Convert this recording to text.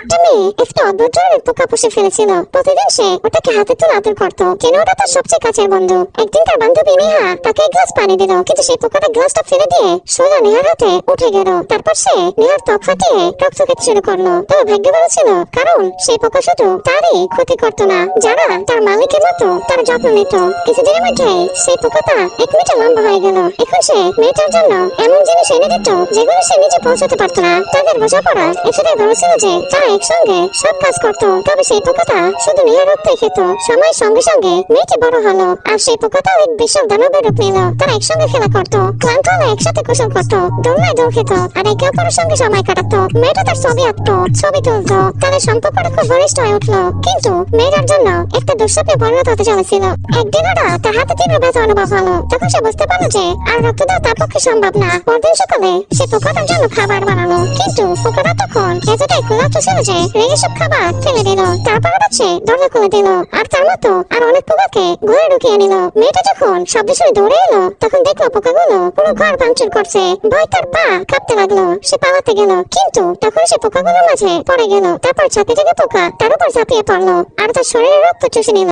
একটা মেয়ে একটা অদ্ভুত ধরনের পোকা পুষে ফেলেছিল। প্রতিদিন সে ওটাকে হাতে তুলে আদর করতো, কেন ওটা তার সবচেয়ে কাছের বন্ধু। একদিন তার বান্ধবী নেহা তাকে এক গ্লাস পানি দিল, কিন্তু সেই পোকাটা গ্লাসটা ফেলে দিয়ে সোজা নেহার হাতে উঠে গেল। তারপর সে নেহার ত্বক ফাটিয়ে রক্ত খেতে শুরু করলো। তবে ভাগ্য ভালো ছিল, কারণ সেই পোকা শুধু তারই ক্ষতি করতো না, যারা তার মালিকের মতো তার যত্ন নিত। কিছুদিনের মধ্যে সেই পোকাটা 1 মিটার লম্বা হয়ে গেল। এখন সে মেয়েটার জন্য এমন জিনিস এনে দিত যেগুলো সে নিজে পৌঁছাতে পারতো না। তাদের বোঝাপড়া এতটাই ভালো ছিল যে তারা একসঙ্গে সব কাজ করতো। তবে সেই পোকাটা শুধু নেহার রক্তই খেত। সময়ের সঙ্গে সঙ্গে মেয়েটি বড় হলো, আর সেই পোকাটাও এক বিশাল দানবের রূপ নিল। তারা একসঙ্গে খেলা করতো, ক্লান্ত হলে একসাথে গোসল করতো, দোলনায় দোল খেত, আর একে অপরের সঙ্গে সময় কাটাতো। মেয়েটা তার ছবি আঁকতো, ছবি তুলতো। তাদের সম্পর্কটা খুব ঘনিষ্ঠ হয়ে উঠলো। কিন্তু মেয়েটার জন্য একটা দুঃস্বপ্নে পরিণত হতে চলেছিল। একদিন হঠাৎ তার হাতে তীব্র ব্যথা অনুভব হলো। তখন সে বুঝতে পারলো যে আর রক্ত দেওয়া তার পক্ষে সম্ভব না। পরদিন সকালে সে পোকাটার জন্য খাবার বানালো, কিন্তু পোকাটা তখন এতটাই ক্ষুধার্ত ছিল যে রেগে সব খাবার ফেলে দিল। তারপর হঠাৎ সে দরজা খুলে দিল, আর তার মতো আর অনেক পোকাকে ঘরে ঢুকিয়ে নিল। মেয়েটা যখন শব্দ শুনে দৌড়ে এলো, তখন দেখলো পোকাগুলো পুরো ঘর ভাঙচুর করছে। ভয় তার পা কাঁপতে লাগলো, সে পালাতে গেল, কিন্তু তখন সে পোকাগুলোর মাঝে পড়ে গেল। তারপর ছাতি থেকে পোকা তার উপর ঝাঁপিয়ে পড়লো, আর তার শরীরে রক্ত চুষে নিল।